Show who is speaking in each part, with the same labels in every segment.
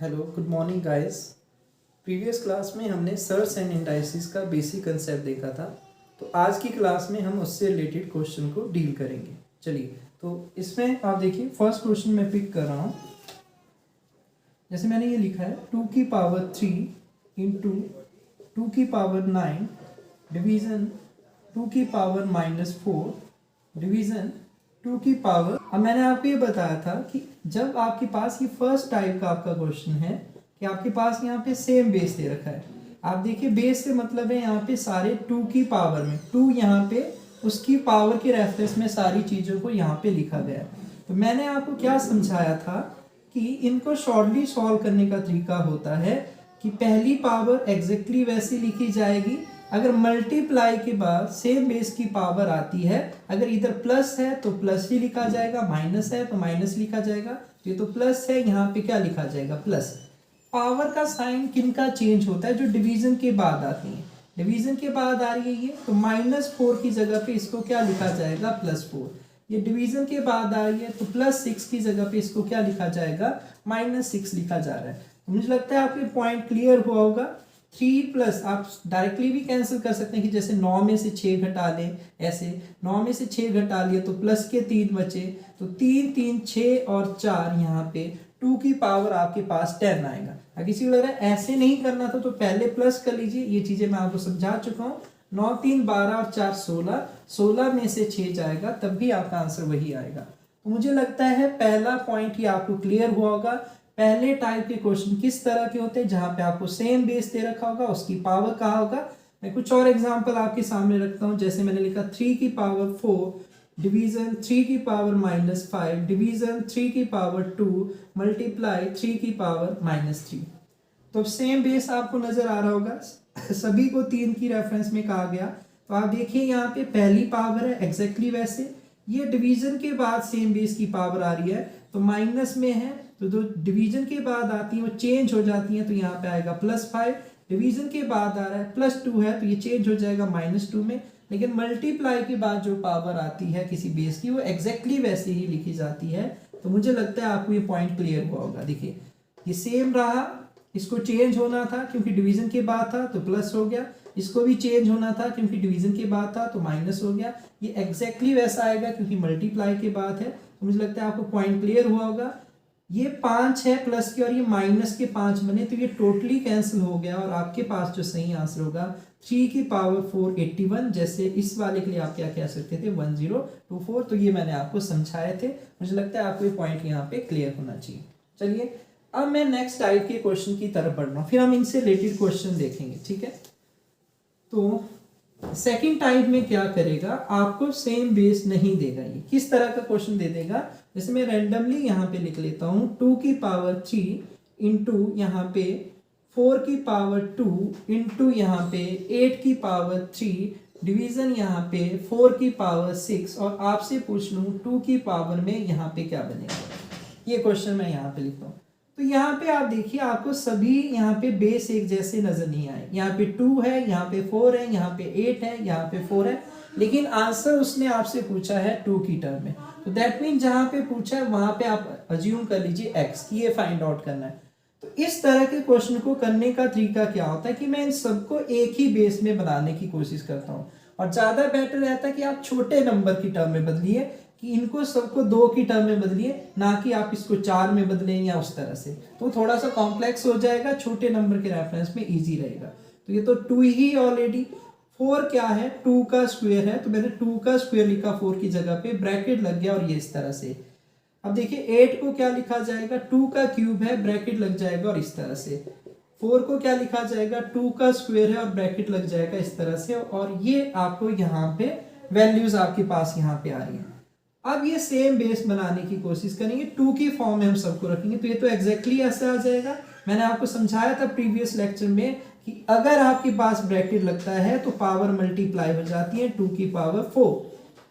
Speaker 1: Hello good morning guys. Previous class में हमने search and indices का बेसिक कंसेप्ट देखा था, तो आज की क्लास में हम उससे रिलेटेड क्वेश्चन को डील करेंगे। चलिए, तो इसमें आप देखिए फर्स्ट क्वेश्चन मैं पिक कर रहा हूँ। जैसे मैंने ये लिखा है 2 की पावर 3 इंटू 2 की पावर 9 डिवीज़न 2 की पावर -4 डिवीज़न 2 की पावर। अब मैंने आपको ये बताया था कि जब आपके पास ये फर्स्ट टाइप का आपका क्वेश्चन है कि आपके पास यहाँ पे सेम बेस दे रखा है। आप देखिए बेस से मतलब है यहाँ पे सारे 2 की पावर में 2 यहाँ पे उसकी पावर के रेफरेंस में सारी चीज़ों को यहाँ पे लिखा गया है। तो मैंने आपको क्या समझाया था कि इनको शॉर्टली सॉल्व करने का तरीका होता है कि पहली पावर एग्जैक्टली वैसी लिखी जाएगी। अगर मल्टीप्लाई के बाद सेम बेस की पावर आती है, अगर इधर प्लस है तो प्लस ही लिखा जाएगा, माइनस है तो माइनस लिखा जाएगा। ये तो प्लस है, यहाँ पे क्या लिखा जाएगा प्लस। पावर का साइन किनका चेंज होता है? जो डिवीजन के बाद आती है। डिवीजन के बाद आ रही है ये, तो -4 की जगह पे इसको क्या लिखा जाएगा +4। ये डिवीजन के बाद आ रही है तो +6 की जगह पे इसको क्या लिखा जाएगा -6 लिखा जा रहा है। तो मुझे लगता है आपको पॉइंट क्लियर हुआ होगा। 3 प्लस आप डायरेक्टली भी कैंसिल कर सकते हैं कि जैसे 9 में से 6 घटा लें, ऐसे 9 में से 6 घटा लिए तो प्लस के 3 बचे, तो 3 3 6 और 4 यहाँ पे 2 की पावर आपके पास 10 आएगा। अगर किसी को लग रहा है ऐसे नहीं करना था तो पहले प्लस कर लीजिए, ये चीजें मैं आपको समझा चुका हूँ। 9 3 12 और 4 16, 16 में से 6 जाएगा तब भी आपका आंसर वही आएगा। तो मुझे लगता है पहला पॉइंट ही आपको क्लियर हुआ होगा। पहले टाइप के क्वेश्चन किस तरह के होते हैं? जहां पे आपको सेम बेस दे रखा होगा, उसकी पावर कहा होगा। मैं कुछ और एग्जांपल आपके सामने रखता हूं। जैसे मैंने लिखा 3 की पावर 4 डिवीजन 3 की पावर -5 डिवीजन 3 की पावर 2 मल्टीप्लाई 3 की पावर -3। तो सेम बेस आपको नजर आ रहा होगा, सभी को 3 की रेफरेंस में कहा गया। तो आप देखिए यहाँ पे पहली पावर है एग्जैक्टली वैसे, ये डिवीजन के बाद सेम बेस की पावर आ रही है तो माइनस में है, तो जो डिवीजन के बाद आती है वो चेंज हो जाती है। तो यहाँ पे आएगा +5, डिवीजन के बाद आ रहा है +2 है तो ये चेंज हो जाएगा -2 में। लेकिन मल्टीप्लाई के बाद जो पावर आती है किसी बेस की वो एग्जैक्टली वैसे ही लिखी जाती है। तो मुझे लगता है आपको ये पॉइंट क्लियर हुआ होगा। देखिए ये सेम रहा, इसको चेंज होना था क्योंकि डिवीजन के बाद था तो प्लस हो गया, इसको भी चेंज होना था क्योंकि डिवीजन के बाद था तो माइनस हो गया। ये एग्जैक्टली वैसा आएगा क्योंकि मल्टीप्लाई के बाद है। तो मुझे लगता है आपको पॉइंट क्लियर हुआ होगा। ये 5 है प्लस के और ये माइनस के 5 बने तो ये टोटली कैंसिल हो गया और आपके पास जो सही आंसर होगा 3 की पावर 4 81। जैसे इस वाले के लिए आप क्या कह सकते थे 1024। तो ये मैंने आपको समझाए थे। मुझे लगता है आपको ये पॉइंट यहाँ पे क्लियर होना चाहिए। चलिए अब मैं नेक्स्ट टाइप के क्वेश्चन की तरफ बढ़ रहा हूँ, फिर हम इनसे रिलेटेड क्वेश्चन देखेंगे, ठीक है। तो सेकंड टाइप में क्या करेगा, आपको सेम बेस नहीं देगा। ये किस तरह का क्वेश्चन दे देगा? जैसे मैं रैंडमली यहाँ पे लिख लेता हूँ 2 की पावर 3 इंटू यहाँ पे 4 की पावर 2 इंटू यहाँ पे 8 की पावर 3 डिवीजन यहाँ पे 4 की पावर 6। और आपसे पूछ लूँ 2 की पावर में यहाँ पे क्या बनेगा? ये क्वेश्चन मैं यहाँ पे लिखता हूँ। तो यहाँ पे आप देखिए आपको सभी यहाँ पे बेस एक जैसे नजर नहीं आए। यहाँ पे 2 है, यहाँ पे 4 है, यहाँ पे 8 है, यहाँ पे 4 है, लेकिन आंसर उसने आपसे पूछा है 2 की टर्म में। तो दैट मीन जहाँ पे पूछा है वहां पे आप अज्यूम कर लीजिए x की, ये फाइंड आउट करना है। तो इस तरह के क्वेश्चन को करने का तरीका क्या होता है कि मैं इन सबको एक ही बेस में बनाने की कोशिश करता हूँ। और ज्यादा बेटर रहता है कि आप छोटे नंबर की टर्म में बदलिए, कि इनको सबको 2 की टर्म में बदलिए, ना कि आप इसको 4 में बदलें या उस तरह से। तो थोड़ा सा कॉम्प्लेक्स हो जाएगा, छोटे नंबर के रेफरेंस में इजी रहेगा। तो ये तो 2 ही ऑलरेडी। 4 क्या है? 2 का स्क्वायर है, तो मैंने 2 का स्क्वायर लिखा 4 की जगह पे, ब्रैकेट लग गया और ये इस तरह से। अब देखिए 8 को क्या लिखा जाएगा? 2 का क्यूब है, ब्रैकेट लग जाएगा और इस तरह से। 4 को क्या लिखा जाएगा? 2 का स्क्वायर है और ब्रैकेट लग जाएगा इस तरह से। और ये आपको यहाँ पे वैल्यूज आपके पास यहाँ पे आ रही है। अब ये सेम बेस बनाने की कोशिश करेंगे, 2 की फॉर्म में हम सबको रखेंगे। तो ये तो एग्जैक्टली ऐसा आ जाएगा। मैंने आपको समझाया था प्रीवियस लेक्चर में कि अगर आपके पास ब्रैकेट लगता है तो पावर मल्टीप्लाई हो जाती है 2 की पावर 4।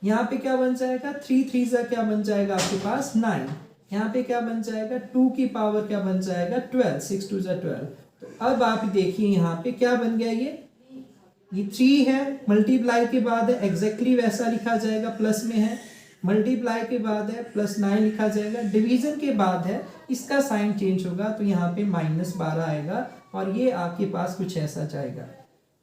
Speaker 1: यहाँ पे क्या बन जाएगा? 3 3 जा क्या बन जाएगा आपके पास 9। यहाँ पे क्या बन जाएगा? 2 की पावर क्या बन जाएगा 12, 6 2 जा 12। तो अब आप देखिए यहाँ पे क्या बन गया, ये 3 है, मल्टीप्लाई के बाद है, एग्जैक्टली वैसा लिखा जाएगा, प्लस में है। मल्टीप्लाई के बाद है +9 लिखा जाएगा, डिवीजन के बाद है इसका साइन चेंज होगा तो यहाँ पे -12 आएगा और ये आपके पास कुछ ऐसा जाएगा।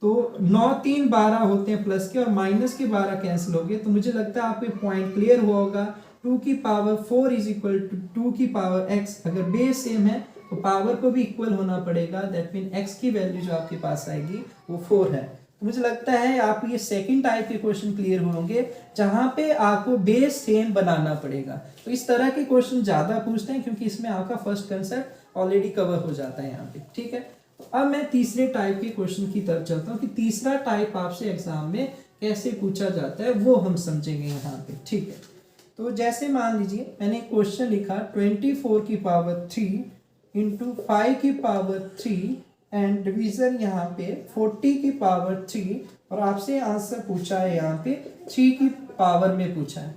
Speaker 1: तो 9 3 12 होते हैं प्लस के और माइनस के 12 कैंसिल हो गए। तो मुझे लगता है आपको पॉइंट क्लियर हुआ होगा। 2 की पावर 4 इज इक्वल टू 2 की पावर x, अगर बेस सेम है तो पावर को भी इक्वल होना पड़ेगा, दैट मीन x की वैल्यू जो आपके पास आएगी वो 4 है। तो मुझे लगता है आप ये सेकंड टाइप के क्वेश्चन क्लियर होंगे जहां पे आपको बेस सेम बनाना पड़ेगा। तो इस तरह के क्वेश्चन ज्यादा पूछते हैं क्योंकि इसमें आपका फर्स्ट कंसेप्ट ऑलरेडी कवर हो जाता है यहाँ पे, ठीक है। अब मैं तीसरे टाइप के क्वेश्चन की तरफ चलता हूँ कि तीसरा टाइप आपसे एग्जाम में कैसे पूछा जाता है वो हम समझेंगे यहाँ पे, ठीक है। तो जैसे मान लीजिए मैंने क्वेश्चन लिखा 24 की पावर 3 इंटू 5 की पावर 3 एंड डिवीजन यहाँ पे 40 की पावर 3 और आपसे आंसर पूछा है यहाँ पे 3 की पावर में पूछा है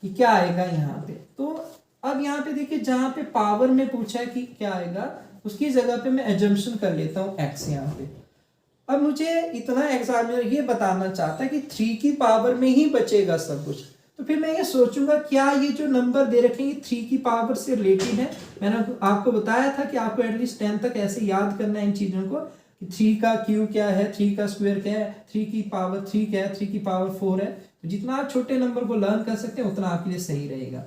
Speaker 1: कि क्या आएगा यहाँ पे। तो अब यहाँ पे देखिए जहाँ पे पावर में पूछा है कि क्या आएगा उसकी जगह पे मैं एजम्पशन कर लेता हूँ x यहाँ पे। अब मुझे इतना एग्जामिनर ये बताना चाहता है कि 3 की पावर में ही बचेगा सब कुछ, तो फिर मैं ये सोचूंगा क्या ये जो नंबर दे रखे हैं 3 की पावर से रिलेटेड है। मैंने आपको बताया था कि आपको एटलीस्ट 10 तक ऐसे याद करना है इन चीजों को कि 3 का क्यू क्या है, 3 का स्क्वायर क्या है, 3 की पावर 3 क्या है, 3 की पावर 4 है। तो जितना आप छोटे नंबर को लर्न कर सकते हैं उतना आपके लिए सही रहेगा।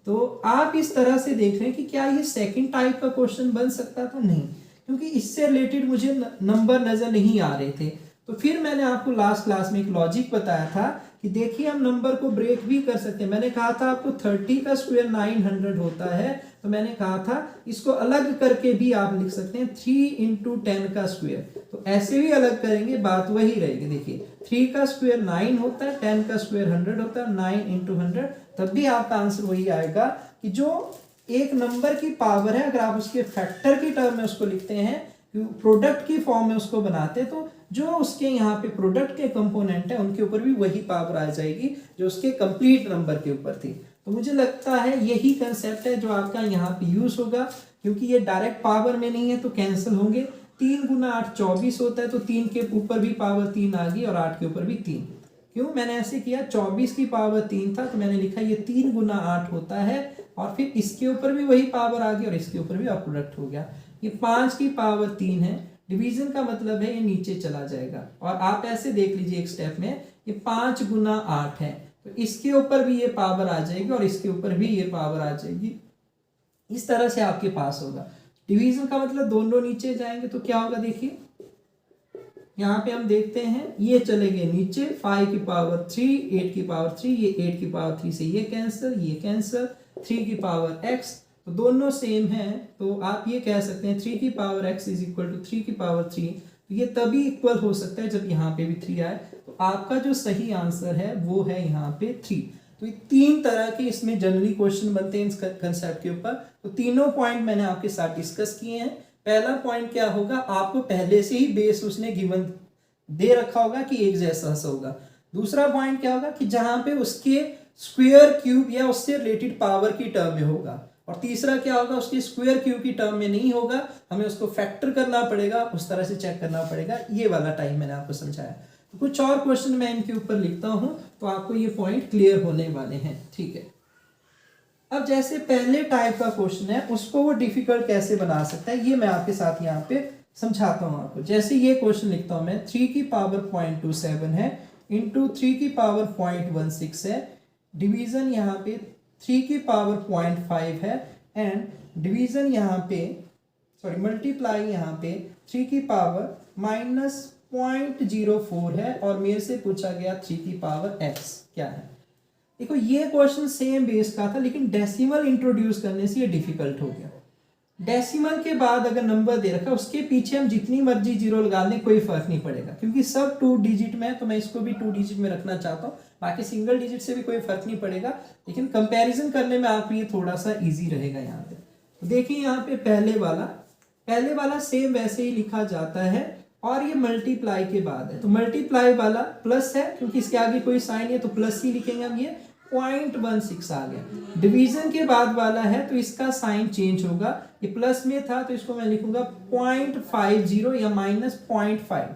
Speaker 1: तो आप इस तरह से देख रहे हैं कि क्या ये सेकंड टाइप का क्वेश्चन बन सकता था, नहीं, क्योंकि इससे रिलेटेड मुझे नंबर नजर नहीं आ रहे थे। तो फिर मैंने आपको लास्ट क्लास में एक लॉजिक बताया था कि देखिए हम नंबर को ब्रेक भी कर सकते हैं। मैंने कहा था आपको 30 का स्क्वायर 900 होता है, तो मैंने कहा था इसको अलग करके भी आप लिख सकते हैं 3 इंटू 10 का स्क्वायर। तो ऐसे भी अलग करेंगे बात वही रहेगी। देखिए 3 का स्क्वायर 9 होता है, 10 का स्क्वायर 100 होता है, 9 इंटू 100, तब भी आपका आंसर वही आएगा कि जो एक नंबर की पावर है अगर आप उसके फैक्टर की टर्म में उसको लिखते हैं, प्रोडक्ट की फॉर्म में उसको बनाते हैं, तो जो उसके यहाँ पे प्रोडक्ट के कंपोनेंट है उनके ऊपर भी वही पावर आ जाएगी जो उसके कंप्लीट नंबर के ऊपर थी। तो मुझे लगता है यही कंसेप्ट है जो आपका यहाँ पे यूज होगा, क्योंकि ये डायरेक्ट पावर में नहीं है तो कैंसिल होंगे। 3 गुना 8 24 होता है, तो 3 के ऊपर भी पावर 3 आ गई और 8 के ऊपर भी 3। क्यों मैंने ऐसे किया, 24 की पावर 3 था तो मैंने लिखा ये 3 गुना 8 होता है और फिर इसके ऊपर भी वही पावर आ गई और इसके ऊपर भी प्रोडक्ट हो गया। ये 5 की पावर 3 है, डिवीजन का मतलब है ये नीचे चला जाएगा। और आप ऐसे देख लीजिए एक स्टेप में ये 5 गुना 8 है, तो इसके ऊपर भी ये पावर आ जाएगी और इसके ऊपर भी ये पावर आ जाएगी। इस तरह से आपके पास होगा। डिवीजन का मतलब दोनों नीचे जाएंगे तो क्या होगा, देखिए यहाँ पे हम देखते हैं ये चले गए नीचे, 5 की पावर 3, 8 की पावर 3, ये 8 की पावर 3 से ये कैंसिल, 3 की पावर x, तो दोनों सेम हैं। तो आप ये कह सकते हैं 3 की power x is equal to 3 की पावर 3, तो ये तभी इक्वल हो सकता है जब यहाँ पे भी 3 आए। तो आपका जो सही आंसर है वो है यहाँ पे 3। तो ये 3 तरह के इसमें जनरली क्वेश्चन बनते हैं इस कंसेप्ट के ऊपर। तो तीनों पॉइंट मैंने आपके साथ डिस्कस किए हैं। पहला पॉइंट क्या होगा, आपको पहले से ही बेस उसने गिवन दे रखा होगा कि एक जैसा सा होगा। दूसरा पॉइंट क्या होगा कि जहां पे उसके स्क्वायर क्यूब या उससे रिलेटेड पावर की टर्म में होगा। और तीसरा क्या होगा, उसके स्क्वायर क्यूब की टर्म में नहीं होगा, हमें उसको फैक्टर करना पड़ेगा, उस तरह से चेक करना पड़ेगा। ये वाला टाइम मैंने आपको समझाया। तो कुछ और क्वेश्चन मैं इनके ऊपर लिखता हूं तो आपको ये पॉइंट क्लियर होने वाले हैं, ठीक है। अब जैसे पहले टाइप का क्वेश्चन है उसको वो डिफिकल्ट कैसे बना सकता है ये मैं आपके साथ यहाँ पे समझाता हूँ आपको। जैसे ये क्वेश्चन लिखता हूँ मैं, 3 की पावर 0.27 है इंटू 3 की पावर 0.16 है, डिवीजन यहाँ पे 3 की पावर 0.5 है एंड डिवीजन यहाँ पे मल्टीप्लाई यहाँ पे 3 की पावर -0.04 है और मेरे से पूछा गया 3 की पावर x क्या है। देखो ये क्वेश्चन सेम बेस का था लेकिन डेसिमल इंट्रोड्यूस करने से ये डिफिकल्ट हो गया। डेसिमल के बाद अगर नंबर दे रखा उसके पीछे हम जितनी मर्जी जीरो लगा दें कोई फर्क नहीं पड़ेगा, क्योंकि सब 2 डिजिट में है तो मैं इसको भी 2 डिजिट में रखना चाहता हूँ। बाकी सिंगल डिजिट से भी कोई फर्क नहीं पड़ेगा, लेकिन कंपैरिजन करने में आपको ये थोड़ा सा इजी रहेगा। यहाँ पे तो देखिए यहाँ पे पहले वाला सेम वैसे ही लिखा जाता है और ये मल्टीप्लाई के बाद है तो मल्टीप्लाई वाला प्लस है, क्योंकि इसके आगे कोई साइन है तो प्लस ही लिखेंगे हम। ये 0.16 आ गया। डिवीजन के बाद वाला है तो इसका साइन चेंज होगा, ये प्लस में था तो इसको मैं लिखूंगा 0.50 या -0.5,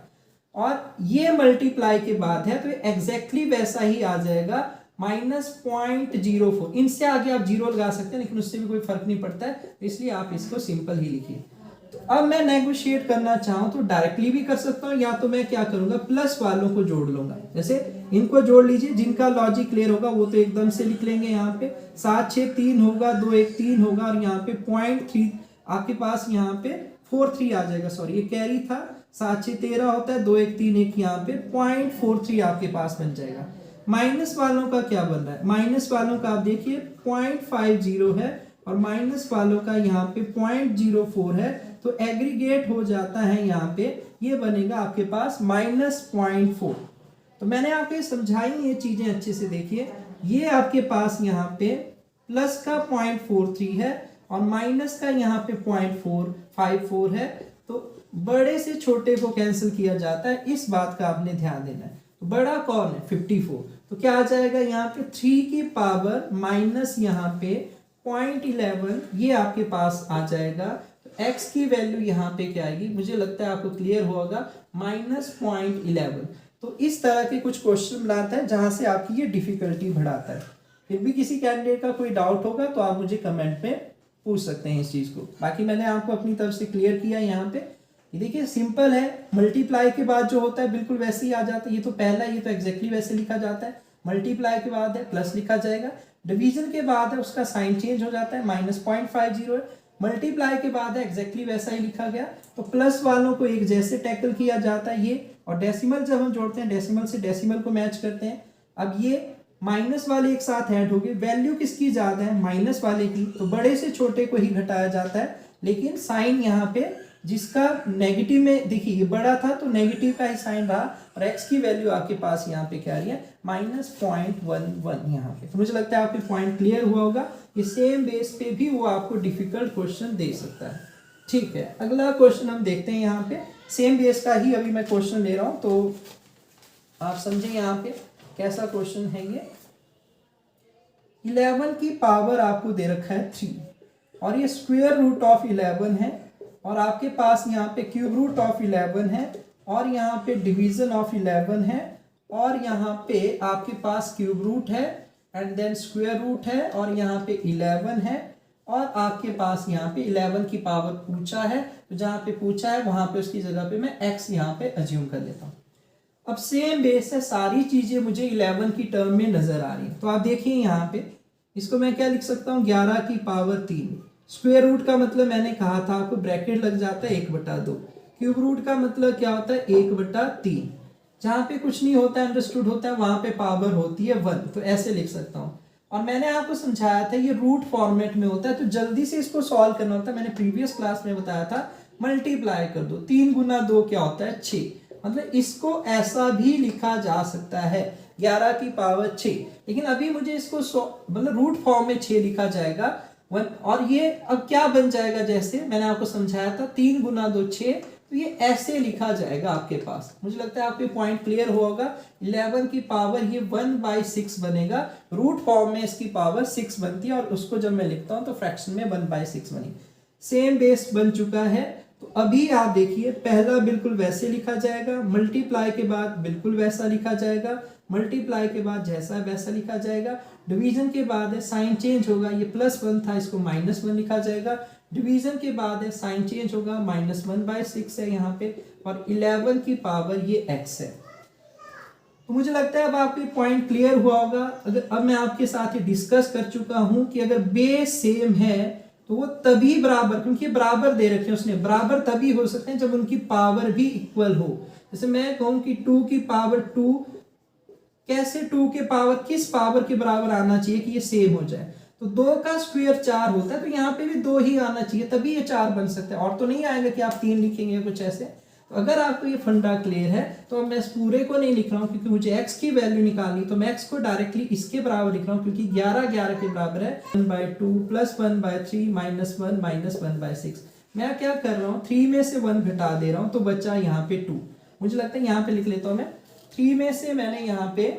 Speaker 1: और ये मल्टीप्लाई के बाद है तो एग्जैक्टली वैसा ही आ जाएगा -0.04, इनसे आगे आप जीरो लगा सकते हैं लेकिन उससे भी कोई फर्क नहीं पड़ता है, इसलिए आप इसको सिंपल ही लिखिए। तो अब मैं नेगोशिएट करना चाहूँ तो डायरेक्टली भी कर सकता हूँ, या तो मैं क्या करूंगा प्लस वालों को जोड़ लूंगा। जैसे इनको जोड़ लीजिए, जिनका लॉजिक क्लियर होगा वो तो एकदम से लिख लेंगे। यहाँ पे 7 6 3 होगा, 2 1 3 होगा, और यहाँ पे 0.3 आपके पास यहाँ पे 43 आ जाएगा। सॉरी ये कैरी था, 7 6 13 होता है, 2 1 3 1 यहाँ पे 0.43 आपके पास बन जाएगा। माइनस वालों का क्या बन रहा है, माइनस वालों का आप देखिए 0.50 है और माइनस वालों का यहाँ पे 0.04 है, तो एग्रीगेट हो जाता है यहाँ पे, ये बनेगा आपके पास -0.4। तो मैंने आपको ये समझाई ये चीजें अच्छे से देखिए। ये आपके पास यहाँ पे प्लस का 0.43 है और माइनस का यहाँ पे 0.454 है, तो बड़े से छोटे को कैंसिल किया जाता है, इस बात का आपने ध्यान देना है। तो बड़ा कौन है 54, तो क्या आ जाएगा यहाँ पे 3 की पावर माइनस यहाँ पे 0.11, ये आपके पास आ जाएगा। तो x की वैल्यू यहाँ पे क्या आएगी, मुझे लगता है आपको क्लियर होगा, -0.11। तो इस तरह के कुछ क्वेश्चन बनाता है जहां से आपकी ये डिफिकल्टी बढ़ाता है। फिर भी किसी कैंडिडेट का कोई डाउट होगा तो आप मुझे कमेंट में पूछ सकते हैं इस चीज को। बाकी मैंने आपको अपनी तरफ से क्लियर किया यहाँ पे। ये देखिए सिंपल है, मल्टीप्लाई के बाद जो होता है बिल्कुल वैसे ही आ जाता है। ये तो पहला, ये तो एग्जैक्टली वैसे लिखा जाता है। मल्टीप्लाई के बाद है प्लस लिखा जाएगा, डिवीजन के बाद है उसका साइन चेंज हो जाता है, -0.50 है। मल्टीप्लाई के बाद है एग्जैक्टली वैसा ही लिखा गया, तो प्लस वालों को एक जैसे टैकल किया जाता है ये, और डेसिमल जब हम जोड़ते हैं डेसिमल से डेसिमल को मैच करते हैं। अब ये माइनस वाले एक साथ ऐड हो गए, वैल्यू किसकी ज्यादा है, माइनस वाले की, तो बड़े से छोटे को ही घटाया जाता है। लेकिन साइन यहाँ पे जिसका नेगेटिव में, देखिए ये बड़ा था तो नेगेटिव का ही साइन रहा, और x की वैल्यू आपके पास यहाँ पे क्या आ रही है, -0.11 यहाँ पे। तो मुझे लगता है आपके पॉइंट क्लियर हुआ होगा। ये सेम बेस पे भी वो आपको डिफिकल्ट क्वेश्चन दे सकता है। ठीक है, अगला क्वेश्चन हम देखते हैं। यहाँ पे सेम बेस का ही अभी मैं क्वेश्चन ले रहा हूँ, तो आप समझें यहाँ पे कैसा क्वेश्चन है ये। 11 की पावर आपको दे रखा है 3, और ये स्क्वायर रूट ऑफ 11 है, और आपके पास यहाँ पे क्यूब रूट ऑफ 11 है, और यहाँ पे डिवीजन ऑफ 11 है, और यहाँ पे आपके पास क्यूब रूट है एंड देन स्क्वायर रूट है, और यहाँ पे 11 है, और आपके पास यहाँ पे 11 की पावर पूछा है, तो जहाँ पे पूछा है वहां पे उसकी जगह पे मैं x यहाँ पे अज्यूम कर लेता हूँ। अब सेम बेस है, सारी चीजें मुझे 11 की टर्म में नजर आ रही है। तो आप देखिए यहाँ पे इसको मैं क्या लिख सकता हूँ, 11 की पावर 3। स्क्वायर रूट का मतलब मैंने कहा था आपको ब्रैकेट लग जाता है 1/2। क्यूब रूट का मतलब क्या होता है 1/3। जहां पे कुछ नहीं होता है अंडरस्टूड होता है वहां पे पावर होती है 1, तो ऐसे लिख सकता हूं। और मैंने आपको समझाया था ये रूट फॉर्मेट में होता है, तो जल्दी से इसको सॉल्व करना होता है। मैंने प्रीवियस क्लास में बताया था मल्टीप्लाई कर दो, 3 गुना 2 क्या होता है 6, मतलब इसको ऐसा भी लिखा जा सकता है 11 की पावर 6, लेकिन अभी मुझे इसको मतलब रूट फॉर्म में 6 लिखा जाएगा 1। और ये अब क्या बन जाएगा, जैसे मैंने आपको समझाया था 3 गुना 2 6, तो ये ऐसे लिखा जाएगा आपके पास। मुझे लगता है आपके पॉइंट क्लियर होगा। 11 की पावर ये 1/6 बनेगा, रूट फॉर्म में इसकी पावर 6 बनती है, और उसको जब मैं लिखता हूं तो फ्रैक्शन में 1/6 बनी। सेम बेस बन चुका है। तो अभी आप देखिए पहला बिल्कुल वैसे लिखा जाएगा, मल्टीप्लाई के बाद बिल्कुल वैसा लिखा जाएगा, मल्टीप्लाई के बाद जैसा वैसा लिखा जाएगा, डिवीजन के बाद है साइन चेंज होगा, ये +1 था इसको -1 लिखा जाएगा, डिवीजन के बाद है साइन चेंज होगा, -1/6 है यहाँ पे, और 11 की पावर ये x है। तो मुझे लगता है अब आपको पॉइंट क्लियर हुआ होगा। अगर अब मैं आपके साथ ये डिस्कस कर चुका हूं कि अगर बेस सेम है तो वो तभी बराबर, क्योंकि बराबर दे रखे हैं उसने, बराबर तभी हो सकते हैं जब उनकी पावर भी इक्वल हो। जैसे मैं कहूं कि 2 की पावर 2, कैसे 2 के पावर किस पावर के बराबर आना चाहिए कि ये सेम हो जाए, तो 2 का स्क्वायर 4 होता है, तो यहाँ पे भी 2 ही आना चाहिए तभी ये 4 बन सकता है, और तो नहीं आएगा कि आप 3 लिखेंगे कुछ ऐसे। तो अगर आपको ये फंडा क्लियर है तो अब मैं इस पूरे को नहीं लिख रहा हूँ, क्योंकि मुझे x की वैल्यू निकालनी, तो मैं x को डायरेक्टली इसके बराबर लिख रहा हूँ, क्योंकि 11 के बराबर है 1/2 + 1/3 -1 -1/6। मैं क्या कर रहा हूँ 3 में से 1 घटा दे रहा हूँ, तो बचा यहाँ पे 2। मुझे लगता है यहाँ पे लिख लेता हूँ मैं, 3 में से मैंने यहाँ पे,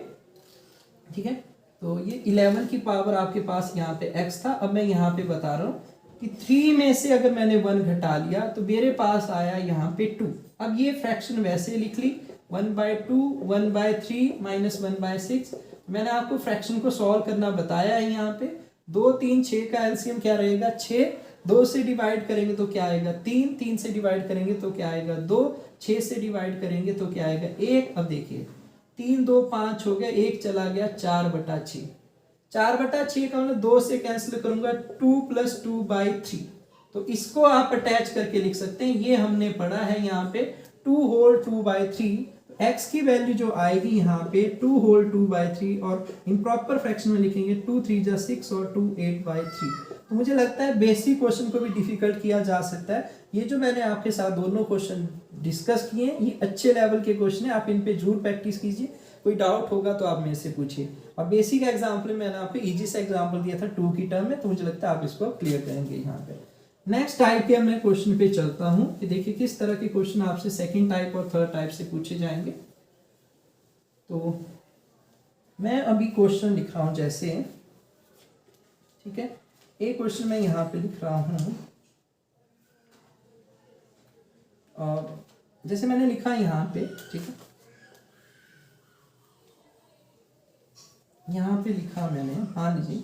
Speaker 1: ठीक है, तो ये 11 की पावर आपके पास यहाँ पे x था। अब मैं यहाँ पे बता रहा हूँ कि 3 में से अगर मैंने 1 घटा लिया तो मेरे पास आया यहाँ पे 2। अब ये फ्रैक्शन वैसे लिख ली, 1/2 1/3 -1/6, मैंने आपको फ्रैक्शन को सॉल्व करना बताया है। यहाँ पे 2, 3, 6 का एलसीएम क्या रहेगा 6, 2 से डिवाइड करेंगे तो क्या आएगा 3, 3 से डिवाइड करेंगे तो क्या आएगा 2, 6 से डिवाइड करेंगे तो क्या आएगा 1। अब देखिए 3, 2, 5 हो गया, 1 चला गया, 4/6। 4/6 का मतलब 2 से कैंसिल करूंगा 2 + 2/3। तो इसको आप अटैच करके लिख सकते हैं। ये हमने पढ़ा है यहाँ पे 2 होल 2/3। x की वैल्यू जो आएगी यहाँ पे 2 होल 2/3 और इम्प्रॉपर फ्रैक्शन में लिखेंगे 2 3 जा 6 और 2 8/3। तो मुझे लगता है बेसिक क्वेश्चन को भी डिफिकल्ट किया जा सकता है। ये जो मैंने आपके साथ दोनों क्वेश्चन डिस्कस किए ये अच्छे लेवल के क्वेश्चन है, आप इन पे जरूर प्रैक्टिस कीजिए। कोई डाउट होगा तो आप मेरे से पूछिए। और बेसिक एग्जाम्पल में मैंने आपको इजी से एग्जाम्पल दिया था 2 की टर्म में, तो मुझे लगता है आप इसको क्लियर करेंगे यहाँ पे। नेक्स्ट टाइप के मैं क्वेश्चन पे चलता हूँ कि देखिए किस तरह के क्वेश्चन आपसे सेकंड टाइप और थर्ड टाइप से पूछे जाएंगे। तो मैं अभी क्वेश्चन लिख रहा हूँ जैसे, ठीक है, एक क्वेश्चन मैं यहाँ पे लिख रहा हूँ और जैसे मैंने लिखा यहाँ पे, ठीक है, यहाँ पे लिखा मैंने, मान लीजिए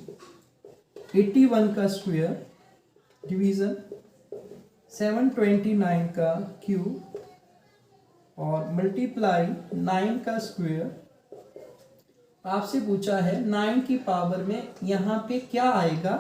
Speaker 1: 81 का स्क्वायर डिवीजन 729 का क्यूब और मल्टीप्लाई 9 का स्क्वायर। आपसे पूछा है 9 की पावर में यहाँ पे क्या आएगा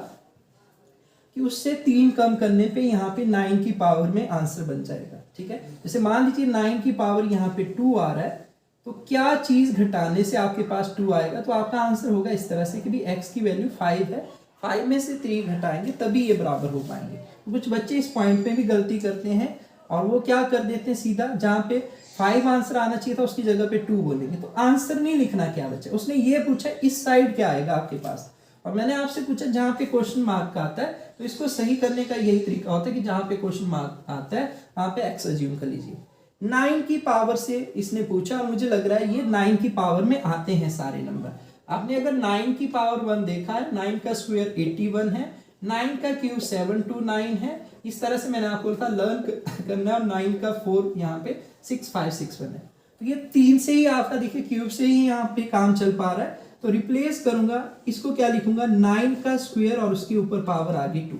Speaker 1: कि उससे 3 कम करने पे यहाँ पे 9 की पावर में आंसर बन जाएगा। ठीक है, जैसे मान लीजिए 9 की पावर यहाँ पे 2 आ रहा है, तो क्या चीज घटाने से आपके पास 2 आएगा। तो आपका आंसर होगा इस तरह से कि भी x की वैल्यू 5 है, 5 में से 3 घटाएंगे तभी ये बराबर हो पाएंगे। कुछ बच्चे इस पॉइंट पे भी गलती करते हैं और वो क्या कर देते हैं, सीधा जहाँ पे 5 आंसर आना चाहिए था उसकी जगह पे 2 बोलेंगे। तो आंसर नहीं लिखना क्या बच्चे, उसने ये पूछा इस साइड क्या आएगा आपके पास, और मैंने आपसे पूछा जहाँ पे क्वेश्चन मार्क का आता है। तो इसको सही करने का यही तरीका होता है कि जहाँ पे क्वेश्चन मार्क आता है वहां पे x अज्यूम कर लीजिए। 9 की पावर से इसने पूछा और मुझे लग रहा है ये 9 की पावर में आते हैं सारे नंबर। आपने अगर 9 की पावर 1 देखा है, 9 का स्क्वायर 81 है, 9 का क्यूब 729 है। इस तरह से मैंने आपको बोला था लर्न करना है। और 9 का 4 यहाँ पे 6561 है। तो ये 3 से ही आपका देखिए क्यूब से ही यहाँ पे काम चल पा रहा है। तो रिप्लेस करूंगा, इसको क्या लिखूंगा 9 का स्क्वायर और उसके ऊपर पावर आ गई 2।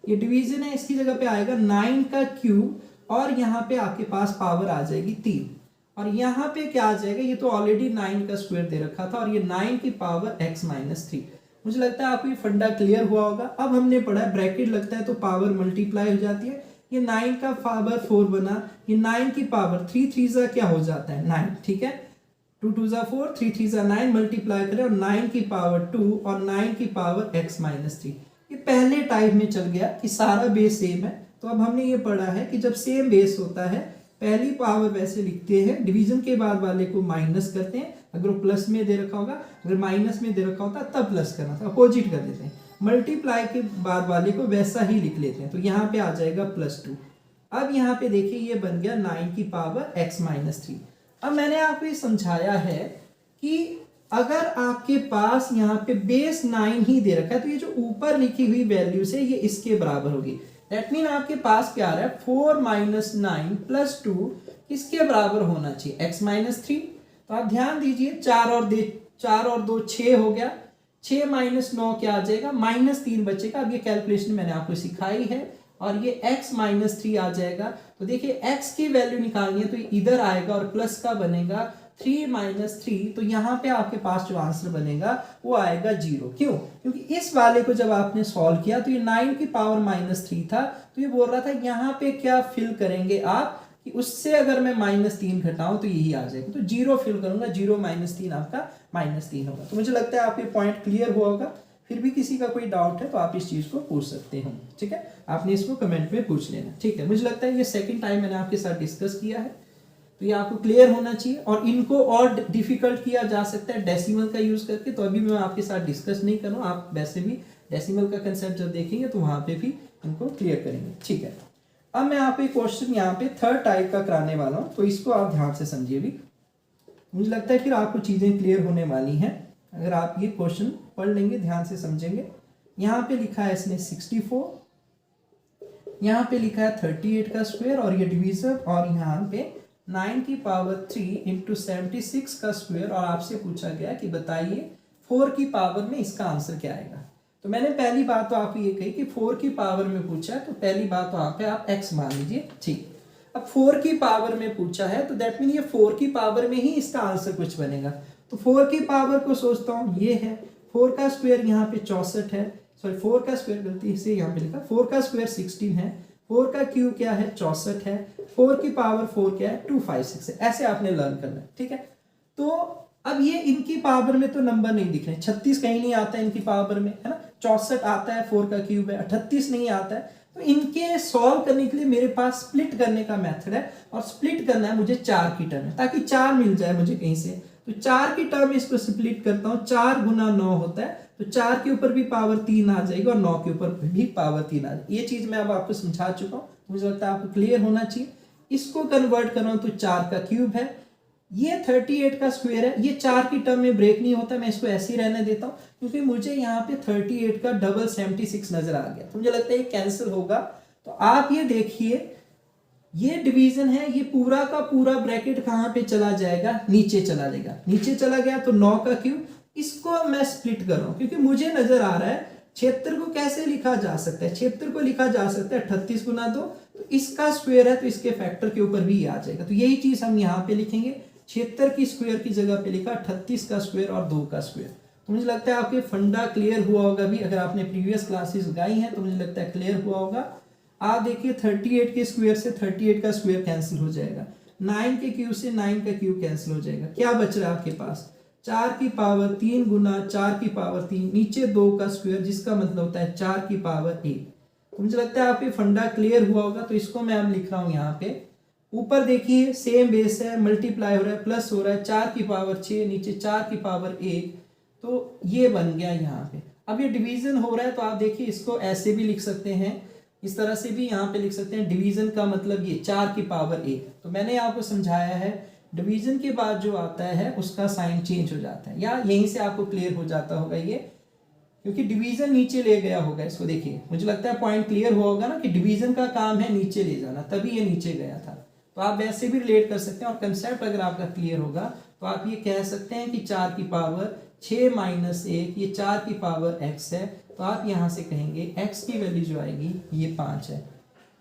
Speaker 1: ये डिवीजन है, इसकी जगह पे आएगा 9 का क्यूब और यहाँ पे आपके पास पावर आ जाएगी 3। और यहाँ पे क्या आ जाएगा, ये तो ऑलरेडी 9 का स्क्वायर दे रखा था और ये 9 की पावर x - 3। मुझे लगता है आपको ये फंडा क्लियर हुआ होगा। अब हमने पढ़ा है ब्रैकेट लगता है तो पावर मल्टीप्लाई हो जाती है। ये 9 का पावर 4 बना, ये 9 की पावर 3 3 जा क्या हो जाता है 9। ठीक है, 2 2 जा 4, 3 3 जा 9, मल्टीप्लाई करें और 9 की पावर 2 और 9 की पावर x - 3। ये पहले टाइप में चल गया कि सारा बेस सेम है। तो अब हमने ये पढ़ा है कि जब सेम बेस होता है पहली पावर वैसे लिखते हैं, डिवीजन के बाद वाले को माइनस करते हैं। अगर वो प्लस में दे रखा होगा, अगर माइनस में दे रखा होता तब प्लस करना था, अपोजिट कर देते हैं। मल्टीप्लाई के बाद वाले को वैसा ही लिख लेते हैं। तो यहाँ पे आ जाएगा +2। अब यहाँ पे देखिए ये बन गया 9 की पावर x - 3। अब मैंने आपको ये समझाया है कि अगर आपके पास यहाँ पे बेस 9 ही दे रखा है तो ये जो ऊपर लिखी हुई वैल्यू से ये इसके बराबर होगी। दैट मीन आपके पास क्या आ रहा है 4 - 9 + 2 किसके बराबर होना चाहिए x - 3। तो आप ध्यान दीजिए 4 और 2 6 हो गया, 6 - 9 क्या आ जाएगा -3 बचेगा। अब ये कैलकुलेशन मैंने आपको सिखाई है और ये x - 3 आ जाएगा। तो देखिए x की वैल्यू निकालनी है तो इधर आएगा और प्लस का बनेगा 3 - 3। तो यहाँ पे आपके पास जो आंसर बनेगा वो आएगा 0। क्यों? क्योंकि इस वाले को जब आपने सॉल्व किया तो ये 9 की पावर -3 था। तो ये बोल रहा था यहाँ पे क्या फिल करेंगे आप कि उससे अगर मैं -3 घटाऊं तो यही आ जाएगा। तो 0 फिल करूंगा, 0 - 3 आपका -3 होगा। तो मुझे लगता है आपको पॉइंट क्लियर हुआ होगा। फिर भी किसी का कोई डाउट है तो आप इस चीज को पूछ सकते हो। ठीक है, आपने इसको कमेंट में पूछ लेना। ठीक है, मुझे लगता है ये सेकंड टाइम मैंने आपके साथ डिस्कस किया है तो ये आपको क्लियर होना चाहिए। और इनको और डिफिकल्ट किया जा सकता है डेसिमल का यूज करके, तो अभी मैं आपके साथ डिस्कस नहीं कर रहा हूँ। आप वैसे भी डेसिमल का कंसेप्ट जब देखेंगे तो वहां पे भी इनको क्लियर करेंगे। ठीक है, अब मैं आपको एक क्वेश्चन यहाँ पे थर्ड टाइप का कराने वाला हूँ, तो इसको आप ध्यान से समझिए भी। मुझे लगता है फिर आपको चीजें क्लियर होने वाली हैं अगर आप ये क्वेश्चन पढ़ लेंगे, ध्यान से समझेंगे। यहाँ पे लिखा है इसने 64, यहाँ पे लिखा है 38 का स्क्वायर और ये डिवीजन, और यहाँ पे 9 की पावर 3 × 76 का स्क्वायर। और आपसे पूछा गया कि बताइए 4 की पावर में इसका आंसर क्या आएगा। तो मैंने पहली बात तो आपको ये कही कि 4 की पावर में पूछा है, तो पहली बात तो यहाँ पे आप x मान लीजिए, ठीक। अब 4 की पावर में पूछा है तो दैट मीन ये 4 की पावर में ही इसका आंसर कुछ बनेगा। तो 4 की पावर को सोचता हूँ ये है, 4 का स्क्वायर यहाँ पे 64 है, सॉरी 4 का स्क्वायर गलती से यहाँ पे लिखा, 4 का स्क्वायर 16 है, 4 का क्यूब क्या है 64 है, 4 की पावर 4 क्या है 256 है। ऐसे आपने लर्न करना है, ठीक है। तो अब ये इनकी पावर में तो नंबर नहीं दिख रहे, 36 कहीं नहीं आता है इनकी पावर में, है ना, 64 आता है, 4 का क्यूब है, 38 नहीं आता है। तो इनके सॉल्व करने के लिए मेरे पास स्प्लिट करने का मेथड है, और स्प्लिट करना है मुझे 4 की टर्म में, ताकि 4 मिल जाए मुझे कहीं से। तो 4 की टर्म में इसको स्प्लिट करता हूँ, 4 गुना 9 होता है, तो 4 के ऊपर भी पावर 3 आ जाएगी और 9 के ऊपर भी पावर 3 आ जाएगी। ये चीज मैं अब आपको समझा चुका हूँ, मुझे लगता है आपको क्लियर होना चाहिए। इसको कन्वर्ट करो तो 4 का क्यूब है, ये 38 का स्क्वायर है, ये 4 की टर्म में ब्रेक नहीं होता, मैं इसको ऐसे ही रहने देता हूँ, क्योंकि मुझे यहाँ पे 38 का डबल 76 नजर आ गया, तो मुझे लगता है ये कैंसिल होगा। तो आप ये देखिए, ये डिवीजन है, ये पूरा का पूरा ब्रैकेट कहाँ पे चला जाएगा, नीचे चला जाएगा, नीचे चला गया तो 9 का क्यूब। इसको मैं स्प्लिट कर रहा हूँ क्योंकि मुझे नजर आ रहा है 76 को कैसे लिखा जा सकता है, 76 को लिखा जा सकता है 38 गुना 2, तो इसका स्क्वायर है तो इसके फैक्टर के ऊपर भी आ जाएगा। तो यही चीज हम यहाँ पे लिखेंगे, 76 की स्क्वायर की जगह पे लिखा 38 का स्क्वायर और 2 का स्क्वायर। तो मुझे लगता है आपके फंडा क्लियर हुआ होगा भी, अगर आपने प्रीवियस क्लासेस गाई हैं तो मुझे लगता है क्लियर हुआ होगा। आप देखिए 38 के स्क्वायर से 38 का स्क्वायर कैंसिल हो जाएगा, 9 के क्यूब से 9 का क्यूब कैंसिल हो जाएगा, क्या बच रहा है आपके पास 4 की पावर 3 गुना 4 की पावर 3, नीचे 2 का स्क्वायर जिसका मतलब होता है 4 की पावर 1। तो मुझे लगता है आपके फंडा क्लियर हुआ होगा। तो इसको मैं अब लिख रहा हूँ यहाँ पे, ऊपर देखिए सेम बेस है, मल्टीप्लाई हो रहा है, प्लस हो रहा है, 4 की पावर 6, नीचे 4 की पावर 1, तो ये बन गया यहाँ पे। अब ये डिवीजन हो रहा है तो आप देखिए इसको ऐसे भी लिख सकते हैं, इस तरह से भी यहाँ पे लिख सकते हैं, डिवीजन का मतलब ये 4 की पावर 1। तो मैंने आपको समझाया है डिवीजन के बाद जो आता है उसका साइन चेंज हो जाता है, या यहीं से आपको क्लियर हो जाता होगा ये, क्योंकि डिवीजन नीचे ले गया होगा इसको। देखिए मुझे लगता है पॉइंट क्लियर हुआ होगा ना कि डिवीजन का काम है नीचे ले जाना, तभी ये नीचे गया था। तो आप वैसे भी रिलेट कर सकते हैं, और कंसेप्ट अगर आपका क्लियर होगा तो आप ये कह सकते हैं कि 4 की पावर 6 माइनस 1, ये 4 की पावर x है, तो आप यहाँ से कहेंगे x की वैल्यू जो आएगी ये 5 है।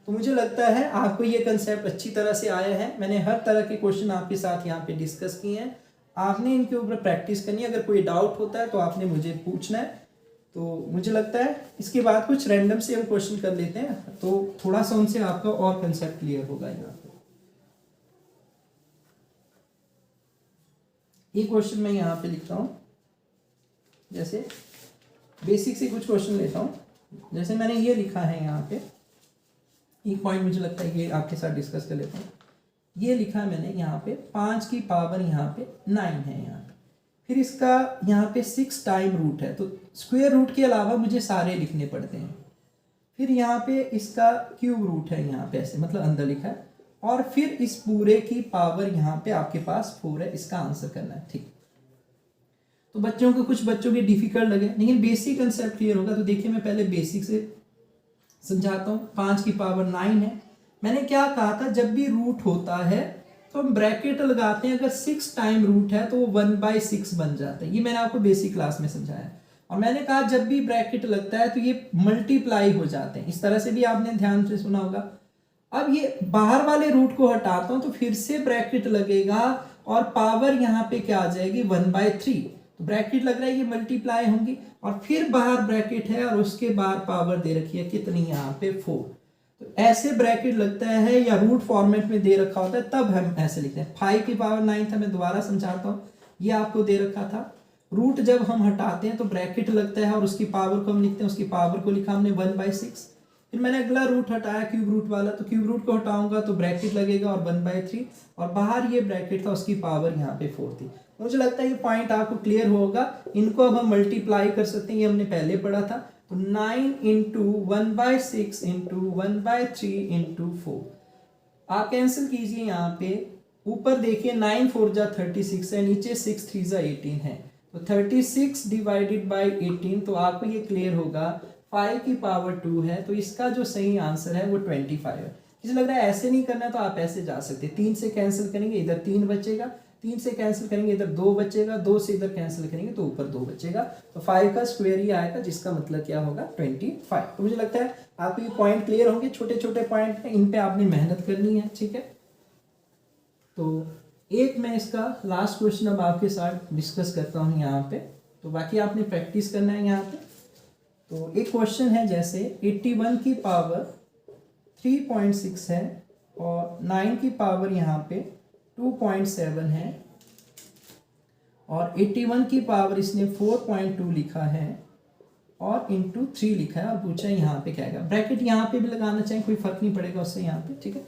Speaker 1: तो मुझे लगता है आपको ये कंसेप्ट अच्छी तरह से आया है। मैंने हर तरह के क्वेश्चन आपके साथ यहाँ पे डिस्कस किए हैं, आपने इनके ऊपर प्रैक्टिस करनी है। अगर कोई डाउट होता है तो आपने मुझे पूछना है। तो मुझे लगता है इसके बाद कुछ रैंडम से हम क्वेश्चन कर लेते हैं, तो थोड़ा सा उनसे आपका और कंसेप्ट क्लियर होगा। यहाँ पे ये क्वेश्चन मैं यहाँ पे लिखता हूँ, जैसे बेसिक से कुछ क्वेश्चन लेता हूँ। जैसे मैंने ये लिखा है यहाँ पे, एक पॉइंट मुझे लगता है ये आपके साथ डिस्कस कर लेता हूँ। ये लिखा है मैंने यहाँ पे 5 की पावर यहाँ पे 9 है यहाँ पे, फिर इसका यहाँ पे 6 टाइम रूट है, तो स्क्वायर रूट के अलावा मुझे सारे लिखने पड़ते हैं। फिर यहाँ पे इसका क्यूब रूट है यहाँ पे, ऐसे मतलब अंदर लिखा है, और फिर इस पूरे की पावर यहाँ पे आपके पास 4 है, इसका आंसर करना है, ठीक। तो बच्चों को, कुछ बच्चों के डिफिकल्ट लगे, लेकिन बेसिक कंसेप्ट क्लियर होगा। तो देखिए मैं पहले बेसिक से समझाता हूँ। 5 की पावर 9 है, मैंने क्या कहा था, जब भी रूट होता है तो हम ब्रैकेट लगाते हैं, अगर 6 टाइम रूट है तो वो 1/6 बन जाता है। ये मैंने आपको बेसिक क्लास में समझाया। और मैंने कहा जब भी ब्रैकेट लगता है तो ये मल्टीप्लाई हो जाते हैं, इस तरह से भी आपने ध्यान से सुना होगा। अब ये बाहर वाले रूट को हटाता हूं तो फिर से ब्रैकेट लगेगा और पावर यहाँ पे क्या आ जाएगी 1/3। तो ब्रैकेट लग रहा है ये मल्टीप्लाई होंगी, और फिर बाहर ब्रैकेट है और उसके बाहर पावर दे रखी है कितनी यहाँ पे 4। तो ऐसे ब्रैकेट लगता है या रूट फॉर्मेट में दे रखा होता है तब हम ऐसे लिखते हैं। 5 की पावर 9 था, मैं दोबारा समझाता हूँ, ये आपको दे रखा था। रूट जब हम हटाते हैं तो ब्रैकेट लगता है और उसकी पावर को हम लिखते हैं, उसकी पावर को लिखा हमने 1/6। फिर मैंने अगला रूट हटाया क्यूब रूट वाला, तो क्यूब रूट को हटाऊंगा तो ब्रैकेट लगेगा और 1/3, और बाहर ये ब्रैकेट था उसकी पावर यहाँ पे 4 थी। मुझे लगता है ये पॉइंट आपको क्लियर होगा। इनको अब हम मल्टीप्लाई कर सकते हैं, ये हमने पहले पढ़ा था। तो 9 इंटू 1/6 इंटू 1/3 इंटू 4, आप कैंसिल कीजिए यहाँ पे। ऊपर देखिए 9 4 जा 36 है, नीचे 6 3 जा 18 है, तो 36 डिवाइडेड बाई 18, तो आपको ये क्लियर होगा 5 की पावर 2 है। तो इसका जो सही आंसर है वो 25 है। किसी लग रहा है ऐसे नहीं करना है तो आप ऐसे जा सकते हैं, 3 से कैंसिल करेंगे, इधर 3 बचेगा, 3 से कैंसिल करेंगे इधर 2 बचेगा, 2 से इधर कैंसिल करेंगे तो ऊपर 2 बचेगा, तो 5 का स्क्वायर ही आएगा, जिसका मतलब क्या होगा 25। तो मुझे लगता है आपको ये पॉइंट क्लियर होंगे, छोटे छोटे पॉइंट हैं, इन पे आपने मेहनत करनी है, ठीक है। तो एक मैं इसका लास्ट क्वेश्चन अब आपके साथ डिस्कस करता हूँ यहाँ पे, तो बाकी आपने प्रैक्टिस करना है यहाँ पे। तो एक क्वेश्चन है जैसे 81 की पावर 3.6 है और 9 की पावर यहाँ पे 2.7 है और 81 की पावर इसने 4.2 लिखा है और इंटू 3 लिखा है और पूछा है यहाँ पे क्या आएगा। ब्रैकेट यहाँ पे भी लगाना चाहें कोई फर्क नहीं पड़ेगा उससे यहाँ पे, ठीक है।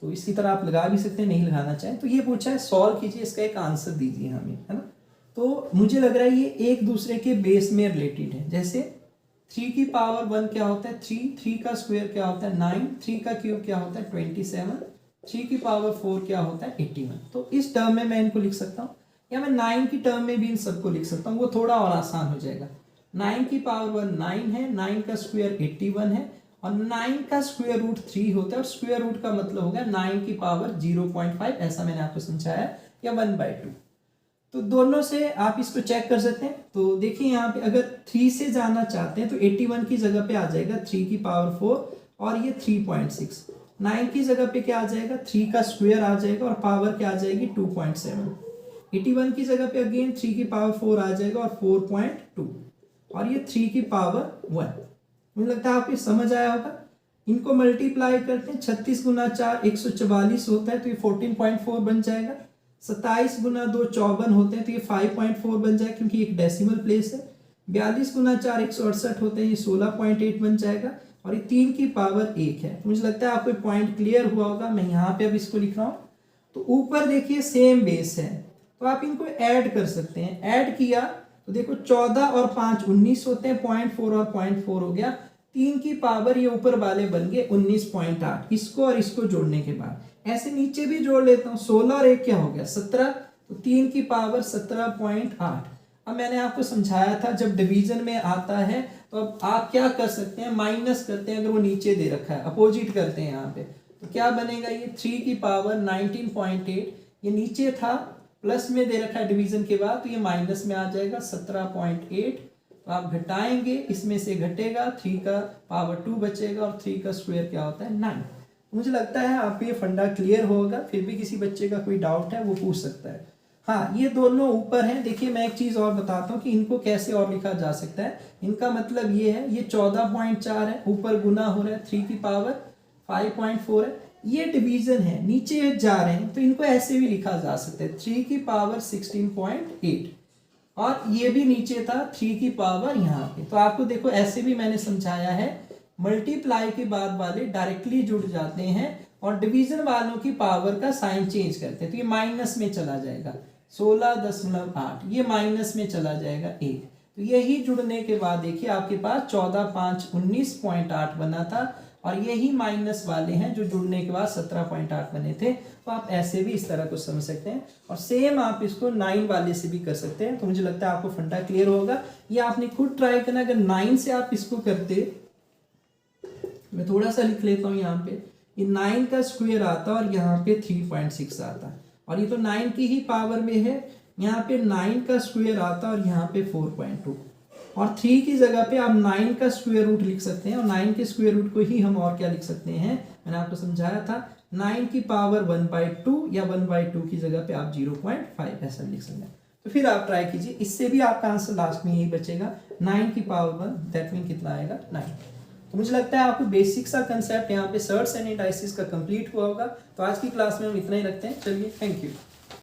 Speaker 1: तो इसी तरह आप लगा भी सकते हैं, नहीं लगाना चाहें तो ये पूछा है सॉल्व कीजिए, इसका एक आंसर दीजिए हमें, है ना। तो मुझे लग रहा है ये एक दूसरे के बेस में रिलेटेड है। जैसे 3 की पावर 1 क्या होता है 3, 3 का स्क्वायर क्या होता है 9, 3 का क्यूब क्या होता है 27, 3 की पावर 4 क्या होता है 81। तो इस टर्म में मैं इनको लिख सकता हूँ, या मैं 9 की टर्म में भी इन सबको लिख सकता हूँ, वो थोड़ा और आसान हो जाएगा। 9 की पावर 1 9 है, 9 का स्क्वायर 81 है और 9 का स्क्वायर रूट 3 होता है और स्क्वायर रूट का मतलब होगा 9 की पावर 0.5, ऐसा मैंने आपको समझाया, या 1/2। तो दोनों से आप इसको चेक कर सकते हैं। तो देखिए यहाँ पे अगर 3 से जाना चाहते हैं तो 81 की जगह पे आ जाएगा 3 की पावर 4 और ये 3.6। 9 की जगह पे क्या आ जाएगा 3 का स्क्वायर आ जाएगा और पावर क्या आ जाएगी 2.7। 81 की जगह पे अगेन 3 की पावर 4 आ जाएगा और 4.2 और ये 3 की पावर 1। मुझे लगता है आपको समझ आया होगा। इनको मल्टीप्लाई करते हैं, 36 गुना 4 144 होता है तो ये 14.4 बन जाएगा। 27 गुना 2 54 होते हैं तो ये 5.4 बन जाएगा क्योंकि एक डेसिमल प्लेस है। 42 गुना 4 168 होते हैं, ये 16.8 बन जाएगा और ये 3 की पावर 1 है। तो मुझे लगता है आपको पॉइंट क्लियर हुआ होगा। मैं यहाँ पे अब इसको लिख रहा हूँ। तो ऊपर देखिए सेम बेस है तो आप इनको ऐड कर सकते हैं। ऐड किया तो देखो 14 और 5 19 होते हैं, 0.4 और 0.4 हो गया। 3 की पावर ये ऊपर वाले बन गए 19.8, इसको और इसको जोड़ने के बाद ऐसे नीचे भी जोड़ लेता हूँ। 16 और 1 क्या हो गया 17, तो 3 की पावर 17.8। अब मैंने आपको समझाया था जब डिवीजन में आता है तो अब आप क्या कर सकते हैं, माइनस करते हैं। अगर वो नीचे दे रखा है अपोजिट करते हैं यहाँ पे, तो क्या बनेगा ये 3 की पावर 19.8, ये नीचे था प्लस में दे रखा है डिवीजन के बाद, तो ये माइनस में आ जाएगा 17.8। तो आप घटाएंगे, इसमें से घटेगा 3 का पावर 2 बचेगा और 3 का स्क्वायर क्या होता है 9। मुझे लगता है आपको ये फंडा क्लियर होगा। फिर भी किसी बच्चे का कोई डाउट है वो पूछ सकता है। हाँ, ये दोनों ऊपर हैं। देखिए मैं एक चीज और बताता हूँ कि इनको कैसे और लिखा जा सकता है। इनका मतलब ये है, ये 14.4 है, ऊपर गुना हो रहा है 3 की पावर 5.4 है, ये डिवीजन है, नीचे जा रहे हैं तो इनको ऐसे भी लिखा जा सकता है 3 की पावर 16.8 और ये भी नीचे था 3 की पावर यहाँ पे। तो आपको देखो ऐसे भी मैंने समझाया है, मल्टीप्लाई के बाद वाले डायरेक्टली जुड़ जाते हैं और डिवीजन वालों की पावर का साइन चेंज करते हैं। तो ये माइनस में चला जाएगा 16.8, ये माइनस में चला जाएगा 1। तो यही जुड़ने के बाद देखिए आपके पास 14 5 19.8 बना था और यही माइनस वाले हैं जो जुड़ने के बाद 17.8 बने थे। तो आप ऐसे भी इस तरह को समझ सकते हैं और सेम आप इसको 9 वाले से भी कर सकते हैं। तो मुझे लगता है आपको फंडा क्लियर होगा। ये आपने खुद ट्राई करना। अगर 9 से आप इसको करते, मैं थोड़ा सा लिख लेता हूँ यहाँ पे, ये 9 का स्क्वायर आता और यहाँ पे 3.6 आता और ये तो 9 की ही पावर में है। यहाँ पे 9 का स्क्वायर आता और यहाँ पे 4.2 और 3 की जगह पे आप 9 का स्क्वायर रूट लिख सकते हैं और 9 के स्क्वायर रूट को ही हम और क्या लिख सकते हैं, मैंने आपको समझाया था 9 की पावर 1/2 या 1/2 की जगह पे आप 0.5 ऐसा लिख सकते हैं। तो फिर आप ट्राई कीजिए, इससे भी आपका आंसर लास्ट में यही बचेगा 9 की पावर 1, दैट मीन कितना आएगा 9। तो मुझे लगता है आपको बेसिक सा कंसेप्ट यहाँ पे सर्ट्स एंड इंडाइसिस का कंप्लीट हुआ होगा। तो आज की क्लास में हम इतना ही रखते हैं। चलिए, थैंक यू।